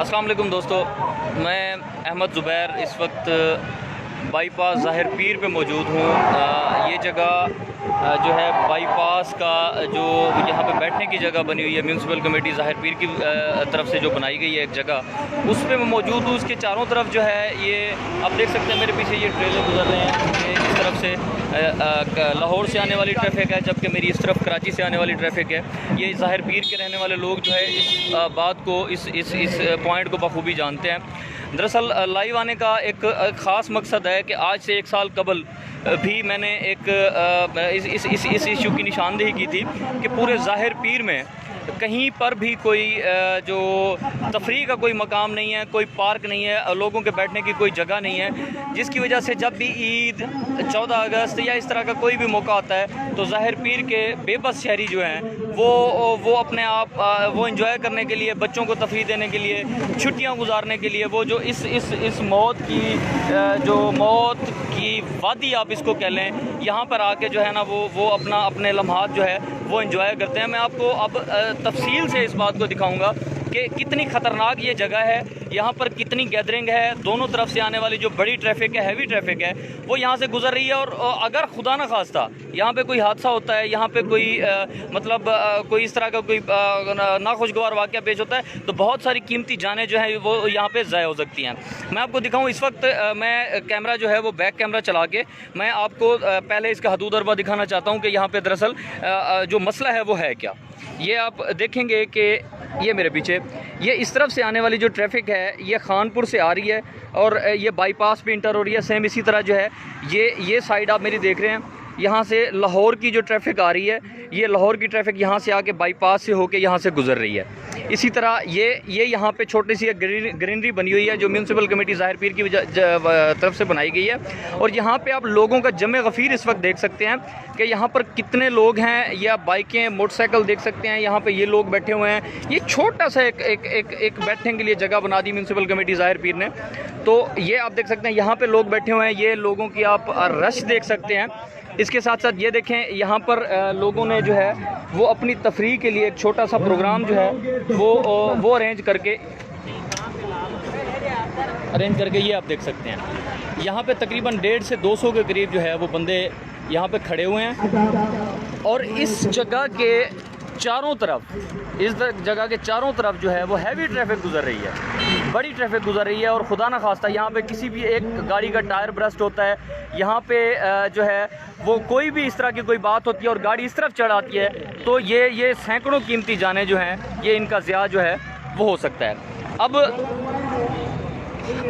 अस्सलाम वालेकुम दोस्तों, मैं अहमद ज़ुबैर इस वक्त बाईपास ज़ाहिर पीर पे मौजूद हूँ। ये जगह जो है बाईपास का जो यहाँ पे बैठने की जगह बनी हुई है म्यूनसिपल कमेटी ज़ाहिर पीर की तरफ से जो बनाई गई है एक जगह, उस पे मैं मौजूद हूँ। उसके चारों तरफ जो है ये आप देख सकते हैं, मेरे पीछे ये ट्रेलें गुजर रहे हैं। ये इस तरफ से लाहौर से आने वाली ट्रैफिक है, जबकि मेरी इस तरफ कराची से आने वाली ट्रैफिक है। ये ज़ाहिर पीर के रहने वाले लोग जो है इस बात को इस पॉइंट को बखूबी जानते हैं। दरअसल लाइव आने का एक ख़ास मकसद है कि आज से एक साल कबल भी मैंने इस इशू की निशानदेही की थी कि पूरे ज़ाहिर पीर में कहीं पर भी कोई जो तफरीह का कोई मकाम नहीं है, कोई पार्क नहीं है, लोगों के बैठने की कोई जगह नहीं है, जिसकी वजह से जब भी ईद, 14 अगस्त या इस तरह का कोई भी मौका आता है तो ज़ाहिर पीर के बेबस शहरी जो हैं वो अपने आप वो इंजॉय करने के लिए, बच्चों को तफरीह देने के लिए, छुट्टियां गुजारने के लिए, वो जो इस मौत की वादी आप इसको कह लें, यहाँ पर आके जो है ना वो अपने लम्हात जो है वो इंजॉय करते हैं। मैं आपको अब तफसील से इस बात को दिखाऊंगा कि कितनी ख़तरनाक ये जगह है, यहाँ पर कितनी गैदरिंग है, दोनों तरफ से आने वाली जो बड़ी ट्रैफिक है, हैवी ट्रैफिक है, वो यहाँ से गुजर रही है। और अगर खुदा न खास्ता यहाँ पे कोई हादसा होता है, यहाँ पे कोई कोई इस तरह का कोई नाखुशगवार वाक़या पेश होता है तो बहुत सारी कीमती जानें जो हैं वो यहाँ पे ज़ाया हो सकती हैं। मैं आपको दिखाऊँ, इस वक्त मैं कैमरा जो है वो बैक कैमरा चला के मैं आपको पहले इसका हदूद अरबा दिखाना चाहता हूँ कि यहाँ पर दरअसल जो मसला है वो है क्या। ये आप देखेंगे कि ये मेरे पीछे ये इस तरफ से आने वाली जो ट्रैफिक है ये खानपुर से आ रही है और ये बाईपास पे इंटर हो रही है। सेम इसी तरह जो है ये साइड आप मेरी देख रहे हैं, यहाँ से लाहौर की जो ट्रैफिक आ रही है, ये लाहौर की ट्रैफिक यहाँ से आके बाईपास से होके यहाँ से गुजर रही है। इसी तरह ये यहाँ पे छोटी सी एक ग्रीनरी बनी हुई है जो म्यूनसिपल कमेटी ज़ाहिर पीर की तरफ से बनाई गई है। और यहाँ पे आप लोगों का जमे गफ़ीर इस वक्त देख सकते हैं कि यहाँ पर कितने लोग हैं, या बाइकें, मोटरसाइकिल देख सकते हैं। यहाँ पे ये लोग बैठे हुए हैं। ये छोटा सा एक बैठने के लिए जगह बना दी म्यूनसिपल कमेटी ज़ाहिर पीर ने। तो ये आप देख सकते हैं, यहाँ पर लोग बैठे हुए हैं, ये लोगों की आप रश देख सकते हैं। इसके साथ साथ ये देखें, यहाँ पर लोगों ने जो है वो अपनी तफरीह के लिए एक छोटा सा प्रोग्राम जो है वो अरेंज करके ये आप देख सकते हैं। यहाँ पे तकरीबन 150 से 200 के करीब जो है वो बंदे यहाँ पे खड़े हुए हैं। और इस जगह के चारों तरफ जो है वो हैवी ट्रैफिक गुजर रही है, बड़ी ट्रैफिक गुजर रही है। और खुदा न खास्ता यहाँ पे किसी भी एक गाड़ी का टायर ब्रस्ट होता है, यहाँ पे जो है वो कोई भी इस तरह की कोई बात होती है और गाड़ी इस तरफ चढ़ आती है तो ये सैकड़ों कीमती जानें जो हैं ये इनका ज़िया जो है वो हो सकता है।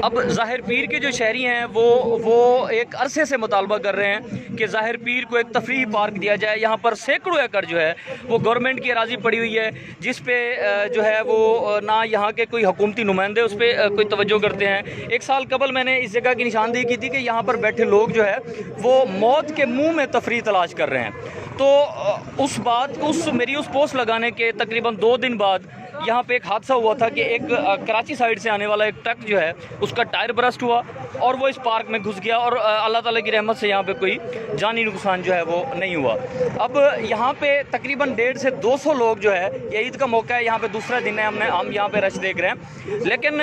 अब ज़ाहिर पीर के जो शहरी हैं वो एक अरसे से मुतालबा कर रहे हैं कि ज़ाहिर पीर को एक तफरीही पार्क दिया जाए। यहाँ पर सैकड़ों एकड़ जो है वो गवर्नमेंट की अराज़ी पड़ी हुई है, जिस पे जो है वो ना यहाँ के कोई हुकूमती नुमाइंदे उस पर कोई तवज्जो करते हैं। एक साल कबल मैंने इस जगह की निशानदेही की थी कि यहाँ पर बैठे लोग जो है वो मौत के मुँह में तफरीह तलाश कर रहे हैं। तो मेरी उस पोस्ट लगाने के तकरीबन 2 दिन बाद यहाँ पे एक हादसा हुआ था कि एक कराची साइड से आने वाला एक ट्रक जो है उसका टायर ब्रस्ट हुआ और वो इस पार्क में घुस गया और अल्लाह ताला की रहमत से यहाँ पे कोई जानी नुकसान जो है वो नहीं हुआ। अब यहाँ पे तकरीबन 150 से 200 लोग जो है, ये ईद का मौका है, यहाँ पे दूसरा दिन है, हम यहाँ पे रश देख रहे हैं। लेकिन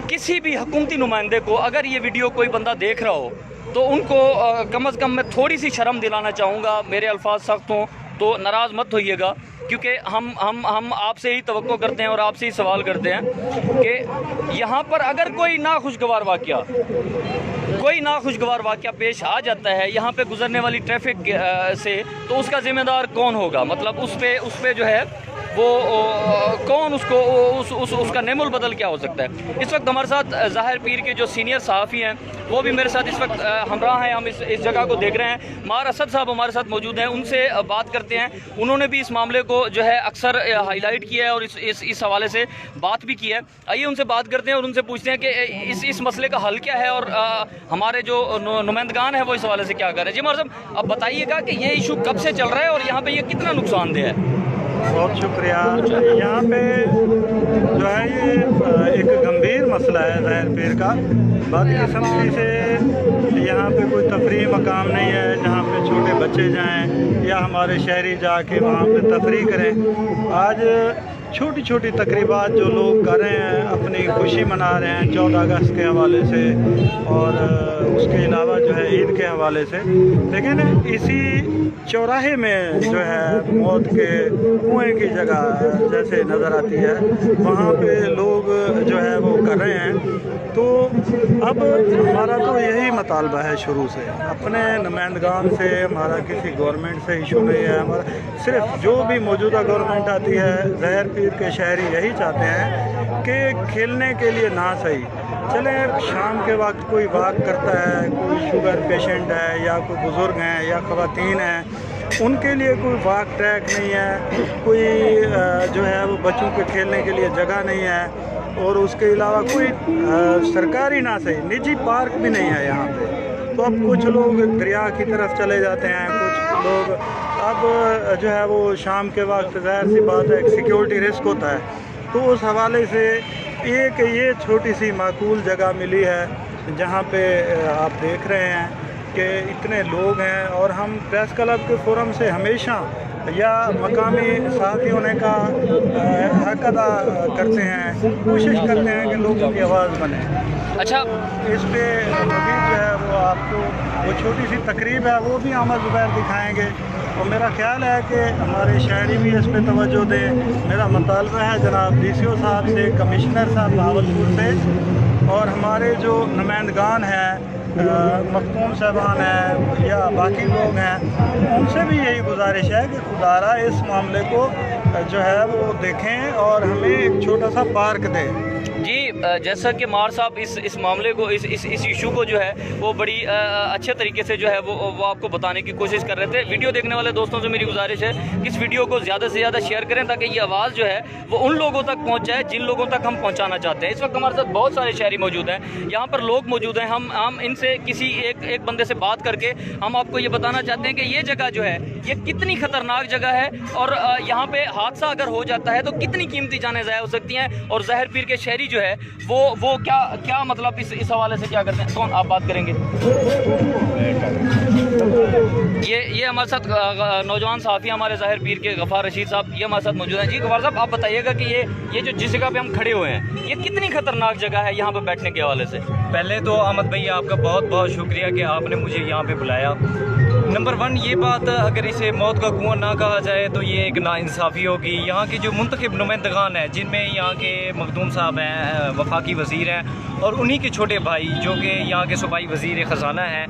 किसी भी हुकूमती नुमाइंदे को अगर ये वीडियो कोई बंदा देख रहा हो तो उनको कम अज़ कम मैं थोड़ी सी शर्म दिलाना चाहूँगा। मेरे अल्फाज सख्त हों तो नाराज़ मत होइएगा, क्योंकि हम आपसे ही तवक्को करते हैं और आपसे ही सवाल करते हैं कि यहाँ पर अगर कोई नाखुशगवार वाक़या पेश आ जाता है यहाँ पे गुजरने वाली ट्रैफिक से, तो उसका ज़िम्मेदार कौन होगा? मतलब उस पे जो है वो कौन उसका नेमुल बदल क्या हो सकता है? इस वक्त हमारे साथ ज़ाहिर पीर के जो सीनियर सहाफ़ी हैं वो भी मेरे साथ इस वक्त हमरा हैं। हम इस जगह को देख रहे हैं। मार असद साहब हमारे साथ मौजूद हैं, उनसे बात करते हैं। उन्होंने भी इस मामले को जो है अक्सर हाईलाइट किया है और इस हवाले से बात भी की है। आइए उनसे बात करते हैं और उनसे पूछते हैं कि इस मसले का हल क्या है और हमारे जो नुमाइंदगान है वो इस हवाले से क्या कर रहे हैं। जी मार साहब, अब बताइएगा कि ये इशू कब से चल रहा है और यहाँ पर ये कितना नुकसानदेह है? बहुत शुक्रिया। यहाँ पे जो है ये एक गंभीर मसला है ज़ाहिर पीर का। बदकिस्मती से यहाँ पे कोई तफरीह मकाम नहीं है जहाँ पे छोटे बच्चे जाएं या हमारे शहरी जाके वहाँ पे तफरीह करें। आज छोटी छोटी तकरीबात जो लोग कर रहे हैं, अपनी खुशी मना रहे हैं 14 अगस्त के हवाले से और उसके अलावा जो है ईद के हवाले से। लेकिन इसी चौराहे में जो है मौत के कुएं की जगह जैसे नज़र आती है, वहाँ पे लोग जो है वो कर रहे हैं। तो अब हमारा तो यही मुतालबा है शुरू से, अपने नुमाइंदगान से, हमारा किसी गवर्नमेंट से इशू नहीं है। हमारा सिर्फ जो भी मौजूदा गवर्नमेंट आती है, ज़हर पीर के शहरी यही चाहते हैं कि खेलने के लिए ना सही चले, शाम के वक्त कोई वॉक करता है, कोई शुगर पेशेंट है या कोई बुज़ुर्ग हैं या ख़वातीन हैं, उनके लिए कोई वॉक ट्रैक नहीं है, कोई जो है वो बच्चों के खेलने के लिए जगह नहीं है, और उसके अलावा कोई सरकारी ना सही निजी पार्क भी नहीं है यहाँ पे। तो अब कुछ लोग दरिया की तरफ चले जाते हैं, कुछ लोग अब जो है वो शाम के वक्त ज़ाहिर सी बात है एक सिक्योरिटी रिस्क होता है। तो उस हवाले से एक ये छोटी सी माकूल जगह मिली है जहाँ पे आप देख रहे हैं कि इतने लोग हैं, और हम प्रेस क्लब के फोरम से हमेशा या मकामी सहाफ़ी होने का हक अदा करते हैं, कोशिश करते हैं कि लोगों की आवाज़ बने। अच्छा, इस पे अभी जो है वो आपको वो छोटी सी तकरीब है वो भी अहमद ज़ुबैर दिखाएंगे, और मेरा ख्याल है कि हमारे शहरी भी इस पे तवज्जो दें। मेरा मुतालबा है जनाब DCO साहब से, कमिश्नर साहब बहावलपुर से, और हमारे जो नुमाइंदगान हैं, मखदूम साहबान हैं या बाकी लोग हैं, उनसे भी यही गुजारिश है कि खुदारा इस मामले को जो है वो देखें और हमें एक छोटा सा पार्क दें। जी, जैसा कि मार साहब इस मामले को इस इशू को जो है वो बड़ी अच्छे तरीके से जो है वो आपको बताने की कोशिश कर रहे थे। वीडियो देखने वाले दोस्तों से मेरी गुजारिश है कि इस वीडियो को ज़्यादा से ज़्यादा शेयर करें ताकि ये आवाज़ जो है वो उन लोगों तक पहुँच जाए जिन लोगों तक हम पहुँचाना चाहते हैं। इस वक्त हमारे साथ बहुत सारे शहरी मौजूद हैं, यहाँ पर लोग मौजूद हैं। हम इनसे किसी एक बंदे से बात करके हम आपको ये बताना चाहते हैं कि ये जगह जो है ये कितनी ख़तरनाक जगह है, और यहाँ पे हादसा अगर हो जाता है तो कितनी कीमती जानें ज़ाया हो सकती हैं, और ज़हर पीर के शहरी जो है वो क्या मतलब इस हवाले से क्या करते हैं। कौन आप बात करेंगे? ये हमारे साथ नौजवान सहाफ़ी हमारे ज़ाहिर पीर के गफ़ार रशीद साहब ये हमारे साथ मौजूद हैं। जी गफ़ार साहब, आप बताइएगा कि ये जो जिस जगह पे हम खड़े हुए हैं ये कितनी ख़तरनाक जगह है यहाँ पे बैठने के हवाले से? पहले तो अहमद भैया आपका बहुत बहुत शुक्रिया कि आपने मुझे यहाँ पे बुलाया। नंबर 1 ये बात, अगर इसे मौत का कुआं ना कहा जाए तो ये एक नाइंसाफ़ी होगी। यहाँ के जो मुंतखब नुमाइंदगान हैं, जिनमें यहाँ के मखदूम साहब हैं, वफाकी वज़ीर हैं, और उन्हीं के छोटे भाई जो कि यहाँ के सूबाई वज़ीर ख़ज़ाना हैं,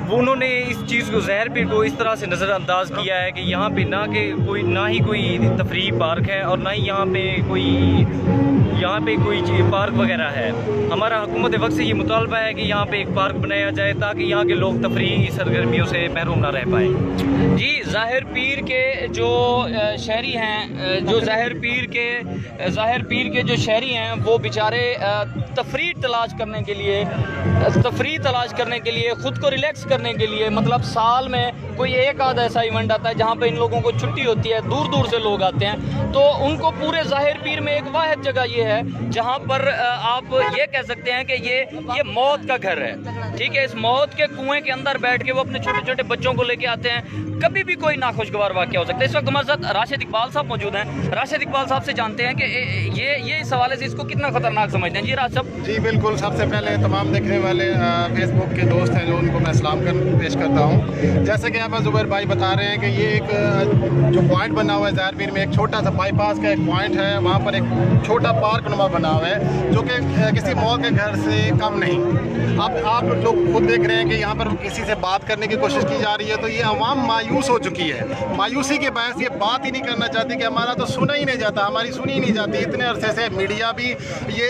वो उन्होंने इस चीज़ को ज़हर पीर को इस तरह से नज़रअंदाज किया है कि यहाँ पे ना ही कोई तफरीह पार्क है और ना ही यहाँ पे कोई पार्क वगैरह है। हमारा हुकूमत वक्त से ये मुतालबा है कि यहाँ पे एक पार्क बनाया जाए ताकि यहाँ के लोग तफरीही सरगर्मियों से महरूम ना रह पाए। जी, ज़ाहिर पीर के जो शहरी हैं, जो ज़ाहिर पीर के जो शहरी हैं वो बेचारे तफरीह तलाश करने के लिए ख़ुद को रिलैक्स करने के लिए, मतलब साल में कोई एक आध ऐसा इवेंट आता है जहाँ पे इन लोगों को छुट्टी होती है, दूर दूर से लोग आते हैं, तो उनको पूरे ज़ाहिर पीर में एक वाहिद जगह ये है जहाँ पर आप ये कह सकते हैं कि ये मौत का घर है। ठीक है, इस मौत के कुएं के अंदर बैठ के वो अपने छोटे छोटे बच्चों को लेके आते हैं, कभी भी कोई नाखुशगवार वाक़या हो सकता है। इस वक्त हमारे साथ राशिद इकबाल साहब मौजूद हैं। राशिद इकबाल साहब से जानते हैं कि ये इस हवाले से इसको कितना ख़तरनाक समझते हैं। जी राशिद साहब। जी बिल्कुल, सबसे पहले तमाम देखने वाले फेसबुक के दोस्त हैं जो उनको मैं सलाम पेश करता हूँ। जैसे कि अहमद ज़ुबैर भाई बता रहे हैं कि ये एक जो पॉइंट बना हुआ है ज़ाहिर पीर में, एक छोटा सा बाईपास का एक पॉइंट है, वहाँ पर एक छोटा पार्क नुमा बना हुआ है जो कि किसी मॉल के घर से कम नहीं। आप लोग खुद देख रहे हैं कि यहाँ पर किसी से बात करने की कोशिश की जा रही है तो ये अवाम मायूस हो चुकी है। मायूसी के बायस ये बात ही नहीं करना चाहती कि हमारा तो सुना ही नहीं जाता, हमारी सुनी ही नहीं जाती। इतने अरसे से मीडिया भी ये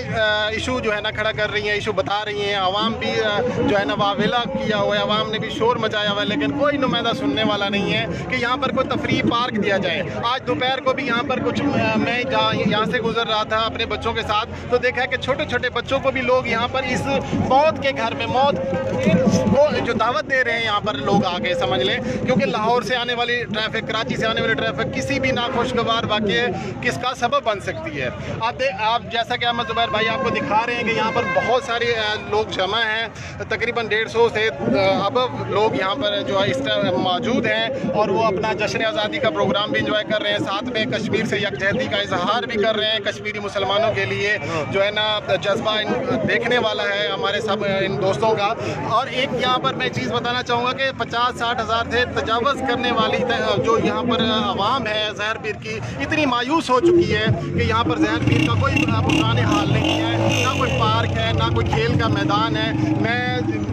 इशू जो है ना खड़ा कर रही है, इशू बता रही हैं, आवाम भी जो है ना वावेला किया हुआ है, आवाम ने भी शोर मचाया हुआ है, लेकिन कोई नुमाइंदा सुनने वाला नहीं है कि यहाँ पर कोई तफरीह पार्क दिया जाए। आज दोपहर को भी यहाँ पर कुछ मैं यहाँ से गुजर रहा था अपने बच्चों के साथ, तो देखा है कि छोटे छोटे बच्चों को भी लोग यहाँ पर इस मौत के घर में मौत को जो दावत दे रहे हैं यहाँ पर लोग आके समझ लें, क्योंकि लाहौर से आने वाली ट्रैफिक, कराची से आने वाली ट्रैफिक किसी भी नाखुशगवार वाक़ये किसका सबब बन सकती है। आप जैसा कि अहमद ज़ुबैर भाई आपको दिखा रहे हैं कि यहाँ पर बहुत सारे लोग जमा हैं, तकरीबन 150 से अब लाजवाब लोग यहाँ पर जो है इस टाइम मौजूद हैं और वो अपना जश्न आज़ादी का प्रोग्राम भी इंजॉय कर रहे हैं, साथ में कश्मीर से यकजहती का इजहार भी कर रहे हैं। कश्मीरी मुसलमानों के लिए जो है ना जज्बा देखने वाला है हमारे सब इन दोस्तों का। और एक यहाँ पर मैं चीज़ बताना चाहूँगा कि 50-60 हज़ार थे तजावज़ करने वाली जो यहाँ पर आवाम है ज़हर पीर की इतनी मायूस हो चुकी है कि यहाँ पर ज़हर पीर का कोई पुराने हाल नहीं है, ना कोई पार्क है, ना कोई खेल का मैदान है। मैं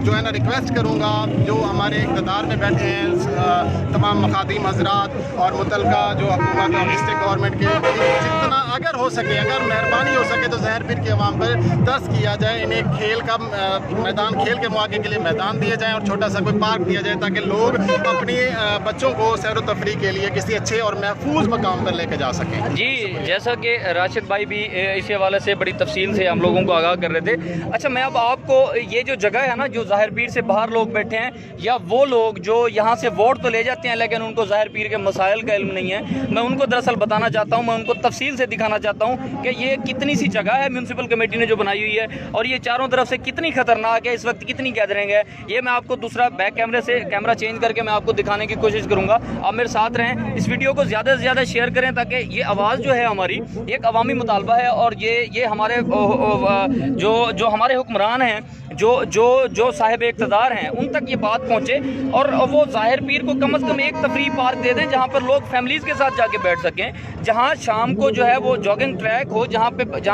जो है ना रिक्वेस्ट करूँगा जो हमारे इक़्तिदार में बैठे हैं तमाम मखादीम हज़रात और मुतलका जो हुकूमत और डिस्ट्रिक्ट गवर्नमेंट के, जितना अगर हो सके, अगर मेहरबानी हो सके तो ज़हर पीर के अवाम पर दस्त किया जाए, इन्हें खेल का मैदान, खेल के मौके के लिए मैदान दिए जाए और छोटा सा कोई पार्क दिया जाए ताकि लोग अपनी बच्चों को सैर व तफरी के लिए किसी अच्छे और महफूज मकाम पर लेकर जा सकें। जी, जैसा कि राशिद भाई भी इस हवाले से बड़ी तफसील से हम लोगों को आगाह कर रहे थे। अच्छा, मैं अब आपको ये जो जगह है ना, जो ज़ाहिर पीर से बाहर लोग बैठे हैं या वो लोग जो यहाँ से वोट तो ले जाते हैं लेकिन उनको ज़ाहिर पीर के मसाइल का इल्म नहीं है, मैं उनको दरअसल बताना चाहता हूँ, मैं उनको तफसील से दिखाना चाहता हूँ कि ये कितनी सी जगह है म्यूनसिपल कमेटी ने जो बनाई हुई है और ये चारों तरफ से कितनी खतरनाक है, इस वक्त कितनी गैदरिंग है। ये मैं आपको दूसरा बैक कैमरे से कैमरा चेंज करके मैं आपको दिखाने की कोशिश करूँगा। आप मेरे साथ रहें, इस वीडियो को ज़्यादा से ज़्यादा शेयर करें ताकि ये आवाज़ जो है हमारी एक अवामी मुतालबा है और ये हमारे जो हमारे हुक्मरान हैं, जो साहिब इक़्तिदार हैं, उन तक ये बात पहुँचे और वो ज़ाहिर पीर को कम से कम एक तफरी पार्क दे दें जहाँ पर लोग फैमिलीज़ के साथ जाके बैठ सकें, जहाँ शाम को जो है वो जॉगिंग ट्रैक हो, जहाँ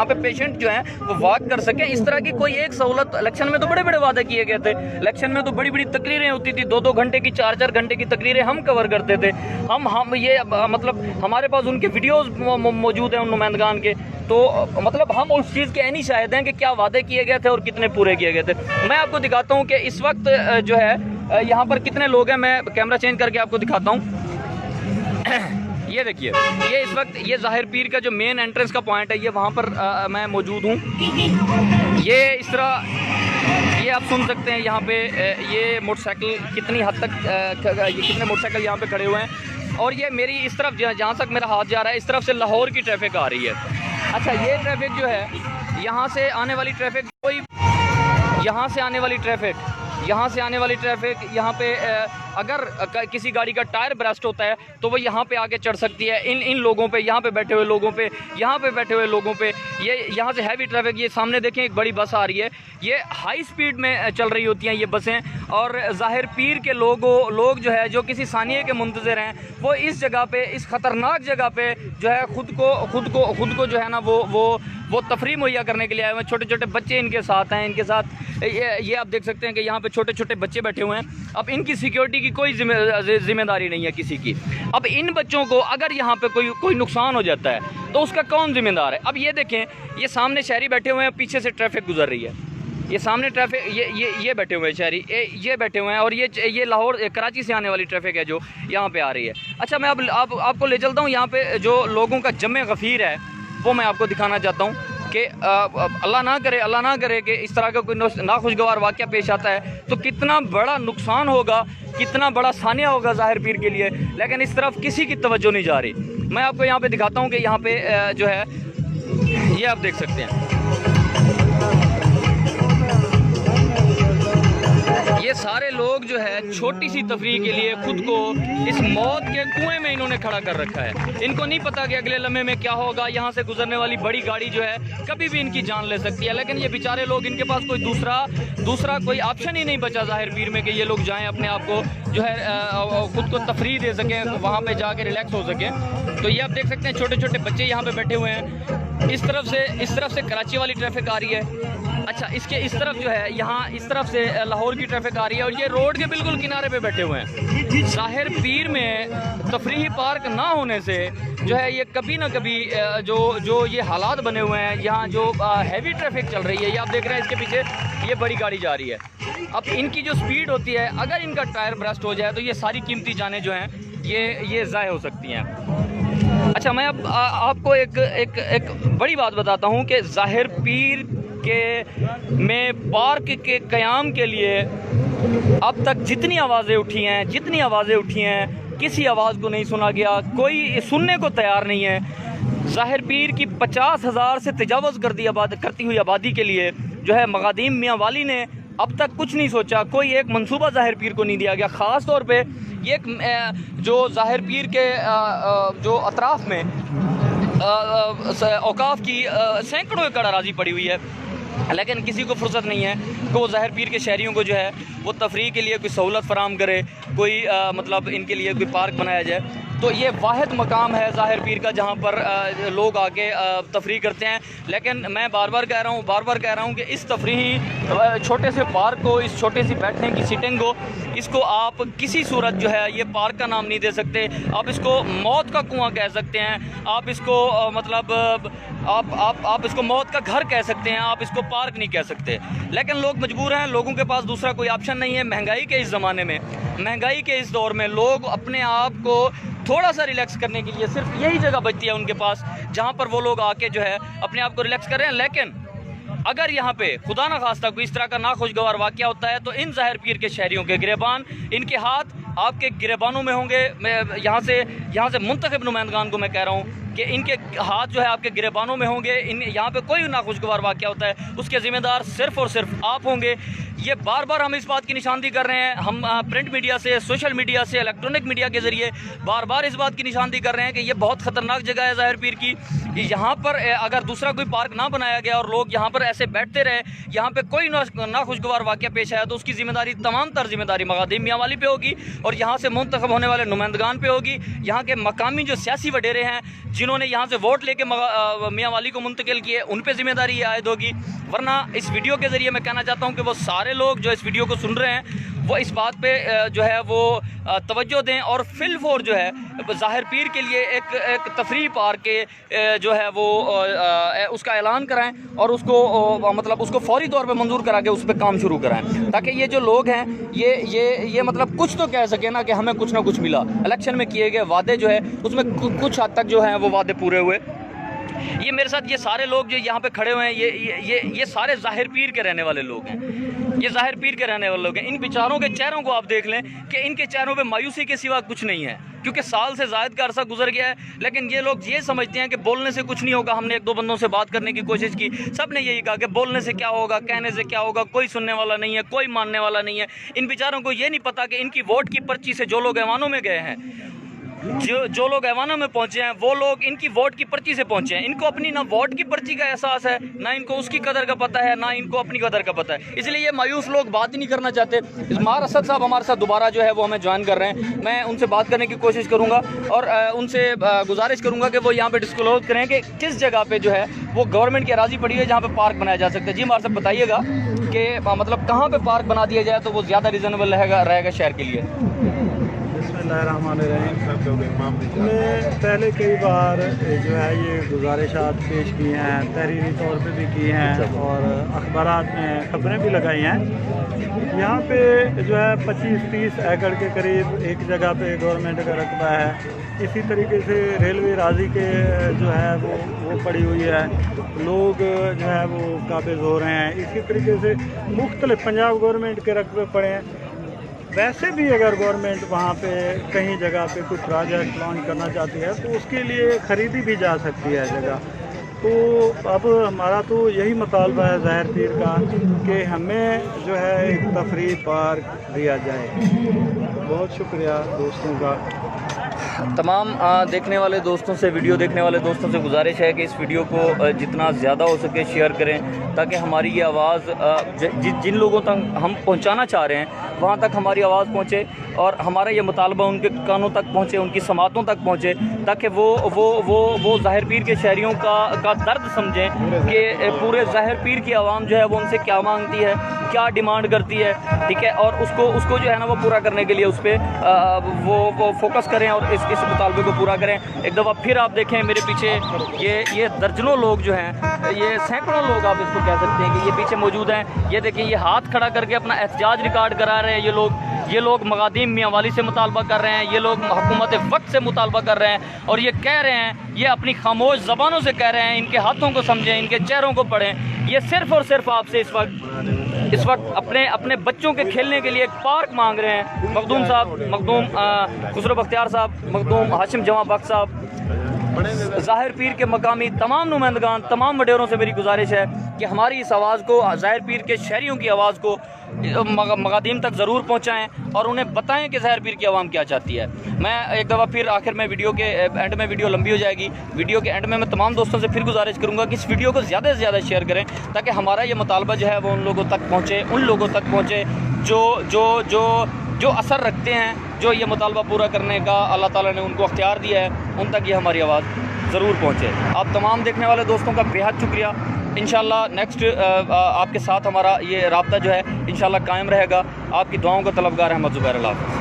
पे पेशेंट जो हैं वो वॉक कर सकें। इस तरह की कोई एक सहूलत, इलेक्शन में तो बड़े बड़े वादे किए गए थे, इलेक्शन में तो बड़ी बड़ी तकरीरें होती थी, 2-2 घंटे की 4-4 घंटे की तकरीरें हम कवर करते थे। हम ये मतलब हमारे पास उनके वीडियोस मौजूद हैं उन नुमाइंदगान के, तो मतलब हम उस चीज़ के ऐनी शाहिद हैं कि क्या वादे किए गए थे और कितने पूरे किए गए थे। मैं आपको दिखाता हूँ कि इस वक्त जो है यहाँ पर कितने लोग हैं, मैं कैमरा चेंज करके आपको दिखाता हूँ। ये देखिए, ये इस वक्त ये ज़ाहिर पीर का जो मेन एंट्रेंस का पॉइंट है, ये वहाँ पर मैं मौजूद हूँ। ये इस तरह ये आप सुन सकते हैं यहाँ पे ये मोटरसाइकिल कितनी हद तक कितने मोटरसाइकिल यहाँ पे खड़े हुए हैं और ये मेरी इस तरफ जहाँ तक मेरा हाथ जा रहा है इस तरफ से लाहौर की ट्रैफिक आ रही है। अच्छा, ये ट्रैफिक जो है यहाँ से आने वाली ट्रैफिक यहाँ से आने वाली ट्रैफिक यहाँ पे अगर किसी गाड़ी का टायर ब्रस्ट होता है तो वो यहाँ पे आके चढ़ सकती है इन लोगों पे, यहाँ पे बैठे हुए लोगों पे, यहाँ पे बैठे हुए लोगों पे। ये यहाँ से हैवी ट्रैफिक, ये सामने देखें एक बड़ी बस आ रही है, ये हाई स्पीड में चल रही होती हैं ये बसें और ज़ाहिर पीर के लोग जो है जो किसी सानिये के मुंतज़िर हैं वो इस जगह पे, इस ख़तरनाक जगह पे जो है खुद को जो है ना वो तफरी मुहैया करने के लिए आए हुए हैं। छोटे छोटे बच्चे इनके साथ हैं, इनके साथ ये आप देख सकते हैं कि यहाँ पे छोटे छोटे बच्चे बैठे हुए हैं। अब इनकी सिक्योरिटी की कोई जिम्मेदारी नहीं है किसी की। अब इन बच्चों को अगर यहाँ पे कोई नुकसान हो जाता है तो उसका कौन जिम्मेदार है। अब ये देखें, ये सामने शहरी बैठे हुए हैं, पीछे से ट्रैफिक गुजर रही है, ये सामने ट्रैफिक ये बैठे हुए हैं शहरी, ये बैठे हुए हैं और ये लाहौर कराची से आने वाली ट्रैफिक है जो यहाँ पे आ रही है। अच्छा, मैं अब आपको ले चलता हूँ यहाँ पे जो लोगों का जमे गफ़ीर है वो मैं आपको दिखाना चाहता हूँ कि अल्लाह ना करे कि इस तरह का कोई नाखुशगवार वाक़या पेश आता है तो कितना बड़ा नुकसान होगा, कितना बड़ा सानिया होगा ज़ाहिर पीर के लिए। लेकिन इस तरफ किसी की तवज्जो नहीं जा रही। मैं आपको यहाँ पे दिखाता हूँ कि यहाँ पे जो है ये आप देख सकते हैं, ये सारे लोग जो है छोटी सी तफरीह के लिए खुद को इस मौत के कुएं में इन्होंने खड़ा कर रखा है। इनको नहीं पता कि अगले लम्हे में क्या होगा, यहाँ से गुजरने वाली बड़ी गाड़ी जो है कभी भी इनकी जान ले सकती है। लेकिन ये बेचारे लोग, इनके पास कोई दूसरा कोई ऑप्शन ही नहीं बचा ज़ाहिर पीर में कि ये लोग जाएँ अपने आप को जो है खुद को तफरीह दे सकें, वहाँ पर जाके रिलैक्स हो सकें। तो ये आप देख सकते हैं छोटे छोटे बच्चे यहाँ पर बैठे हुए हैं। इस तरफ से कराची वाली ट्रैफिक आ रही है। अच्छा, इसके इस तरफ जो है यहाँ इस तरफ से लाहौर की ट्रैफिक आ रही है और ये रोड के बिल्कुल किनारे पे बैठे हुए हैं। ज़ाहिर पीर में तफरीही पार्क ना होने से जो है ये कभी ना कभी जो ये हालात बने हुए हैं, यहाँ जो हैवी ट्रैफिक चल रही है, ये आप देख रहे हैं इसके पीछे ये बड़ी गाड़ी जा रही है। अब इनकी जो स्पीड होती है, अगर इनका टायर ब्रस्ट हो जाए तो ये सारी कीमती जानें जो हैं ये ज़ाय हो सकती हैं। अच्छा, मैं अब आपको एक बड़ी बात बताता हूँ कि ज़ाहिर पीर में पार्क के क़याम के लिए अब तक जितनी आवाज़ें उठी हैं किसी आवाज़ को नहीं सुना गया, कोई सुनने को तैयार नहीं है। ज़ाहिर पीर की 50,000 से तजावज़ करती हुई आबादी के लिए जो है मगादीम मियाँ वाली ने अब तक कुछ नहीं सोचा, कोई एक मंसूबा ज़ाहिर पीर को नहीं दिया गया। ख़ास तौर पे ये एक जो ज़ाहिर पीर के जो अतराफ़ में औकाफ़ की सैकड़ों एकड़ अराज़ी पड़ी हुई है, लेकिन किसी को फुर्सत नहीं है कि वो ज़ाहिर पीर के शहरियों को जो है वो तफरीह के लिए कोई सहूलत फराम करे, कोई मतलब इनके लिए कोई पार्क बनाया जाए। तो ये वाहिद मकाम है ज़ाहिर पीर का जहाँ पर लोग आके तफरीह करते हैं। लेकिन मैं बार बार कह रहा हूँ कि इस तफरीही छोटे से पार्क को, इस छोटी सी बैठने की सीटिंग को, इसको आप किसी सूरत जो है ये पार्क का नाम नहीं दे सकते। आप इसको मौत का कुआं कह सकते हैं, आप इसको मतलब आप इसको मौत का घर कह सकते हैं, आप इसको पार्क नहीं कह सकते। लेकिन लोग मजबूर हैं, लोगों के पास दूसरा कोई ऑप्शन नहीं है। महंगाई के इस ज़माने में, महंगाई के इस दौर में लोग अपने आप को थोड़ा सा रिलैक्स करने के लिए सिर्फ यही जगह बचती है उनके पास जहाँ पर वो लोग आके जो है अपने आप को रिलैक्स कर रहे हैं। लेकिन अगर यहाँ पे खुदा ना खास्ता कोई इस तरह का नाखुशगवार वाक़या होता है तो इन ज़ाहिर पीर के शहरियों के गिरेबान, इनके हाथ आपके गिरेबानों में होंगे। मैं यहाँ से मुंतखब नुमाइंदगान को मैं कह रहा हूँ कि इनके हाथ जो है आपके गिरेबानों में होंगे। यहाँ पे कोई नाखुशगवार वाक़या होता है उसके ज़िम्मेदार सिर्फ़ और सिर्फ आप होंगे। ये बार बार हम इस बात की निशानदी कर रहे हैं, हम प्रिंट मीडिया से, सोशल मीडिया से, इलेक्ट्रॉनिक मीडिया के ज़रिए बार बार इस बात की निशानदी कर रहे हैं कि ये बहुत ख़तरनाक जगह है ज़ाहिर पीर की। यहाँ पर अगर दूसरा कोई पार्क ना बनाया गया और लोग यहाँ पर ऐसे बैठते रहे, यहाँ पे कोई नाखुशगवार वाक़या पेश आया तो उसकी ज़िम्मेदारी, तमाम तर ज़िम्मेदारी मगादिम मियाँ वाली पे होगी और यहाँ से मुंतखब होने वाले नुमाइंदगान पे होगी। यहाँ के मकामी जो सियासी वडेरे हैं जिन्होंने यहाँ से वोट लेके मियाँ वाली को मुंतकिल किए, उन पे ज़िम्मेदारी ये आयद होगी। वरना इस वीडियो के ज़रिए मैं कहना चाहता हूँ कि वो सारे लोग जो इस वीडियो को सुन रहे हैं वो इस बात पे जो है वो तवज्जो दें और फिलफोर जो है ज़ाहिर पीर के लिए एक तफरीह पार्क के जो है वो उसका ऐलान कराएं और उसको मतलब उसको फौरी तौर पे मंजूर करा के उस पर काम शुरू कराएं, ताकि ये जो लोग हैं ये मतलब कुछ तो कह सके ना कि हमें कुछ ना कुछ मिला। इलेक्शन में किए गए वादे जो है उसमें कुछ हद तक जो है वो वादे पूरे हुए। ये मेरे साथ ये सारे लोग जो यहाँ पे खड़े हुए हैं ये सारे ज़ाहिर पीर के रहने वाले लोग हैं, ये ज़ाहिर पीर के रहने वाले लोग हैं। इन बेचारों के चेहरों को आप देख लें कि इनके चेहरों पे मायूसी के सिवा कुछ नहीं है, क्योंकि साल से ज़ायद का अरसा गुजर गया है। लेकिन ये लोग ये समझते हैं कि बोलने से कुछ नहीं होगा। हमने एक दो बंदों से बात करने की कोशिश की, सब ने यही कहा कि बोलने से क्या होगा, कहने से क्या होगा, कोई सुनने वाला नहीं है, कोई मानने वाला नहीं है। इन बेचारों को ये नहीं पता कि इनकी वोट की पर्ची से जो लोग ऐवानों में गए हैं, जो लोग ऐवानों में पहुंचे हैं, वो लोग इनकी वोट की पर्ची से पहुंचे हैं। इनको अपनी ना वोट की पर्ची का एहसास है, ना इनको उसकी कदर का पता है, ना इनको अपनी कदर का पता है। इसलिए ये मायूस लोग बात ही नहीं करना चाहते। इस्मार असद साहब हमारे साथ दोबारा जो है वो हमें ज्वाइन कर रहे हैं। मैं उनसे बात करने की कोशिश करूँगा और उनसे गुजारिश करूँगा कि वो यहाँ पर डिस्क्लोज करें कि किस जगह पर जो है वो गवर्नमेंट की अराजी पड़ी है जहाँ पर पार्क बनाया जा सकता है। जी हमारे साहब बताइएगा कि मतलब कहाँ पर पार्क बना दिया जाए तो वो ज़्यादा रीज़नेबल रहेगा शहर के लिए। हमने पहले कई बार जो है ये गुजारिशात पेश की हैं, तहरीरी तौर पे भी की हैं और अखबारात में खबरें भी लगाई हैं। यहाँ पे जो है 25-30 एकड़ के करीब एक जगह पे गवर्नमेंट का रकबा है। इसी तरीके से रेलवे राजी के जो है वो पड़ी हुई है, लोग जो है वो काबिज हो रहे हैं। इसी तरीके से मुख्तलिफ पंजाब गवर्नमेंट के रकबे पड़े हैं। वैसे भी अगर गवर्नमेंट वहाँ पे कहीं जगह पे कुछ प्रोजेक्ट लॉन्च करना चाहती है तो उसके लिए ख़रीदी भी जा सकती है जगह। तो अब हमारा तो यही मुतालबा है ज़ाहिर पीर का कि हमें जो है एक तफरीह पार्क दिया जाए। बहुत शुक्रिया दोस्तों का। तमाम देखने वाले दोस्तों से, वीडियो देखने वाले दोस्तों से गुजारिश है कि इस वीडियो को जितना ज़्यादा हो सके शेयर करें, ताकि हमारी ये आवाज़ जिन लोगों तक हम पहुंचाना चाह रहे हैं वहां तक हमारी आवाज़ पहुंचे और हमारा ये मुतालबा उनके कानों तक पहुंचे, उनकी समातों तक पहुंचे, ताकि वो ज़ाहिर पीर के शहरियों का दर्द समझें कि पूरे ज़ाहिर पीर की आवाम जो है वो उनसे क्या मांगती है, क्या डिमांड करती है, ठीक है, और उसको जो है ना वो पूरा करने के लिए उस पर वो फोकस करें और इस मुतालबे को पूरा करें। एक दफ़ा फिर आप देखें मेरे पीछे ये दर्जनों लोग जो हैं, ये सैकड़ों लोग आप इसको कह सकते हैं कि ये पीछे मौजूद हैं। ये देखिए, ये हाथ खड़ा करके अपना एहतजाज रिकॉर्ड करा रहे हैं। ये लोग मगादिम मियाँ वाली से मुतालबा कर रहे हैं, ये लोग हुकूमत वक्त से मुतालबा कर रहे हैं और ये कह रहे हैं, ये अपनी खामोश ज़बानों से कह रहे हैं। इनके हाथों को समझें, इनके चेहरों को पढ़ें। ये सिर्फ़ और सिर्फ आपसे इस वक्त अपने बच्चों के खेलने के लिए एक पार्क मांग रहे हैं। मखदूम साहब, मखदूम खुसरो बख्तियार साहब, मखदूम हाशिम जमा बख्श साहब, ज़ाहिर पीर के मकामी तमाम नुमाइंदगान, तमाम वडेरों से मेरी गुजारिश है कि हमारी इस आवाज़ को, ज़ाहिर पीर के शहरियों की आवाज़ को मगादीम तक ज़रूर पहुँचाएँ और उन्हें बताएँ कि ज़हर पीर की आवाम क्या चाहती है। मैं एक दफ़ा फिर आखिर में वीडियो के एंड में, वीडियो लंबी हो जाएगी, वीडियो के एंड में मैं तमाम दोस्तों से फिर गुजारिश करूँगा कि इस वीडियो को ज़्यादा से ज़्यादा शेयर करें ताकि हमारा ये मुतालबा जो है वो उन लोगों तक पहुँचे, उन लोगों तक पहुँचे जो असर रखते हैं, जो ये मुतालबा पूरा करने का अल्लाह ताला ने उनको अख्तियार दिया है, उन तक ये हमारी आवाज़ ज़रूर पहुँचे। आप तमाम देखने वाले दोस्तों का बेहद शुक्रिया। इंशाल्लाह नेक्स्ट आपके साथ हमारा ये राब्ता जो है इंशाल्लाह कायम रहेगा। आपकी दुआओं का तलबगार अहमद ज़ुबैर। अल्लाह हाफ़िज़।